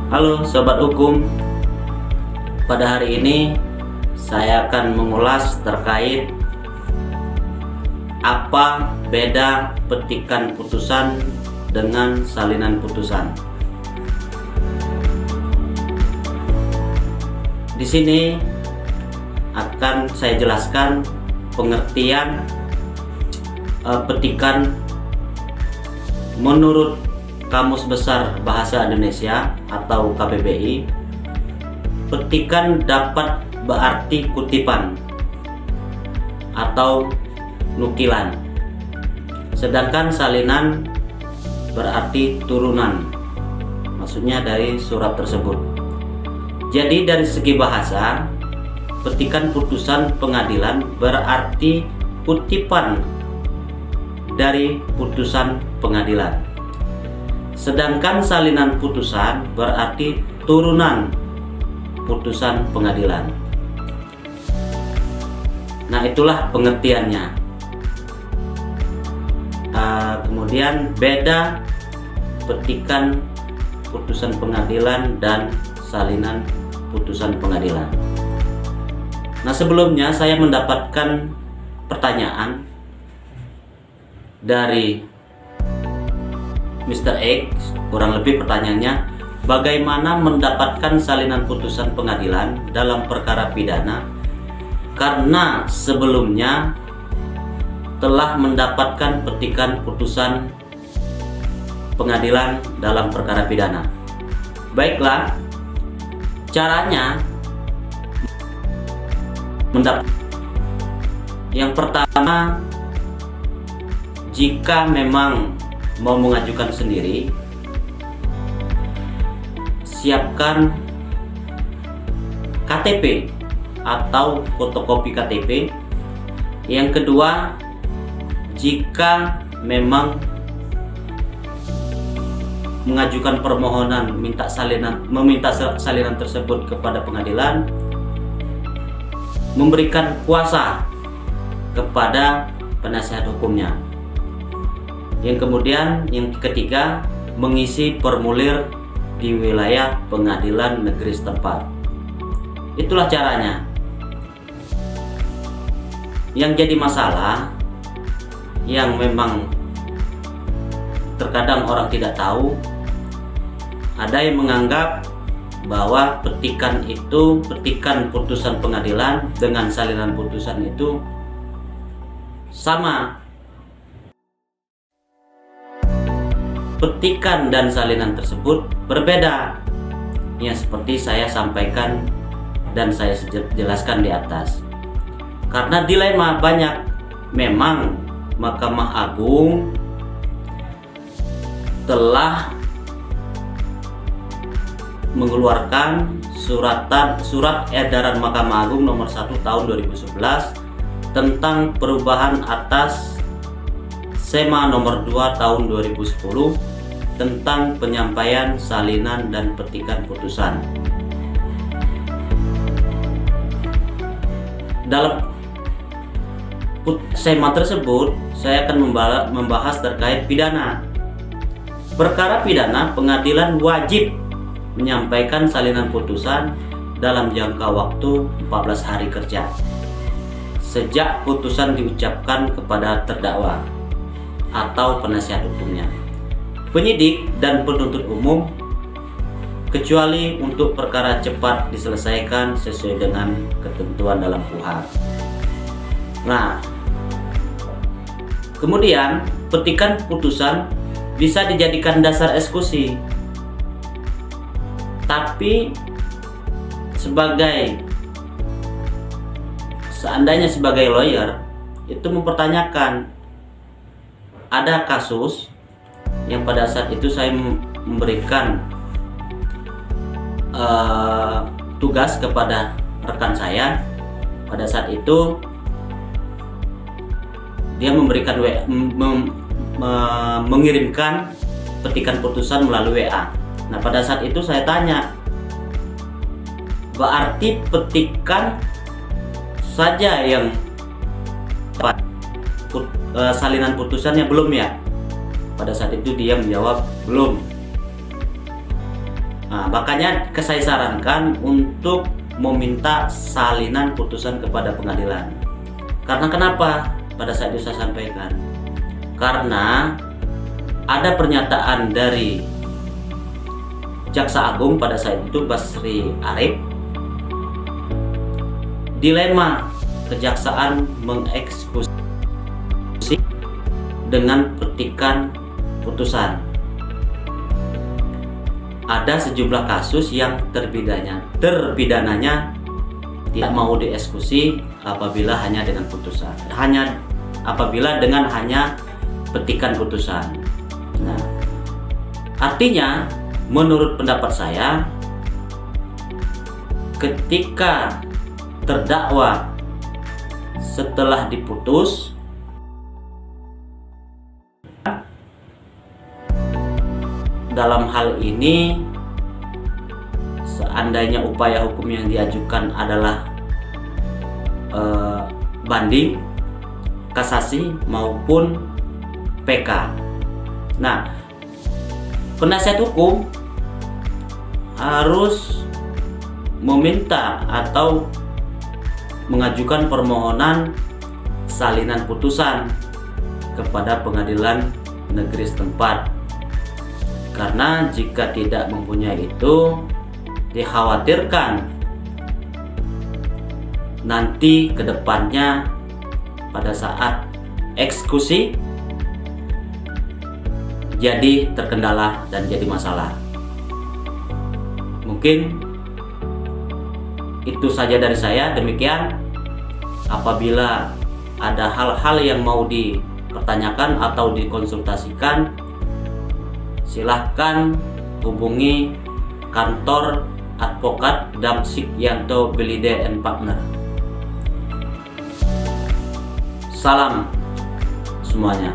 Halo Sobat Hukum, pada hari ini saya akan mengulas terkait apa beda petikan putusan dengan salinan putusan. Di sini akan saya jelaskan pengertian petikan menurut Kamus Besar Bahasa Indonesia atau KBBI. Petikan dapat berarti kutipan atau nukilan, sedangkan salinan berarti turunan, maksudnya dari surat tersebut. Jadi dari segi bahasa, petikan putusan pengadilan berarti kutipan dari putusan pengadilan, sedangkan salinan putusan berarti turunan putusan pengadilan. Nah, itulah pengertiannya. Kemudian beda petikan putusan pengadilan dan salinan putusan pengadilan. Nah, sebelumnya saya mendapatkan pertanyaan dari Mr. X, kurang lebih pertanyaannya, bagaimana mendapatkan salinan putusan pengadilan dalam perkara pidana karena sebelumnya telah mendapatkan petikan putusan pengadilan dalam perkara pidana. Baiklah, caranya yang pertama, jika memang mau mengajukan sendiri, siapkan KTP atau fotokopi KTP. Yang kedua, jika memang mengajukan permohonan meminta salinan tersebut kepada pengadilan, memberikan kuasa kepada penasihat hukumnya. Yang kemudian, yang ketiga, mengisi formulir di wilayah pengadilan negeri setempat. Itulah caranya. Yang jadi masalah, yang memang terkadang orang tidak tahu, ada yang menganggap bahwa petikan putusan pengadilan dengan salinan putusan itu sama. Petikan dan salinan tersebut berbeda, yang seperti saya sampaikan dan saya jelaskan di atas. Karena dilema banyak, memang Mahkamah Agung telah mengeluarkan surat edaran Mahkamah Agung nomor 1 tahun 2011 tentang perubahan atas SEMA nomor 2 tahun 2010 tentang penyampaian salinan dan petikan putusan. Dalam SEMA tersebut, saya akan membahas terkait pidana. Perkara pidana, pengadilan wajib menyampaikan salinan putusan dalam jangka waktu 14 hari kerja sejak putusan diucapkan kepada terdakwa atau penasihat hukumnya, penyidik dan penuntut umum, kecuali untuk perkara cepat diselesaikan sesuai dengan ketentuan dalam KUHP. Nah, kemudian petikan putusan bisa dijadikan dasar eksekusi, tapi seandainya sebagai lawyer itu mempertanyakan, ada kasus yang pada saat itu saya memberikan tugas kepada rekan saya. Pada saat itu dia mengirimkan petikan putusan melalui WA. Nah, pada saat itu saya tanya, berarti petikan saja yang salinan putusannya belum ya? Pada saat itu dia menjawab belum. Nah, makanya saya sarankan untuk meminta salinan putusan kepada pengadilan. Karena kenapa? Pada saat itu saya sampaikan, karena ada pernyataan dari Jaksa Agung pada saat itu, Basri Arif. Dilema kejaksaan mengeksekusi dengan petikan putusan. Ada sejumlah kasus yang terpidananya tidak mau dieksekusi apabila hanya dengan putusan, apabila dengan hanya petikan putusan. Nah, artinya menurut pendapat saya, ketika terdakwa setelah diputus, dalam hal ini seandainya upaya hukum yang diajukan adalah banding, kasasi maupun PK. Nah, penasihat hukum harus meminta atau mengajukan permohonan salinan putusan kepada pengadilan negeri setempat. Karena jika tidak mempunyai itu, dikhawatirkan nanti ke depannya pada saat eksekusi jadi terkendala dan jadi masalah. Mungkin itu saja dari saya. Demikian, apabila ada hal-hal yang mau dipertanyakan atau dikonsultasikan, silahkan hubungi kantor advokat Damsik Yanto Belide and Partner. Salam semuanya.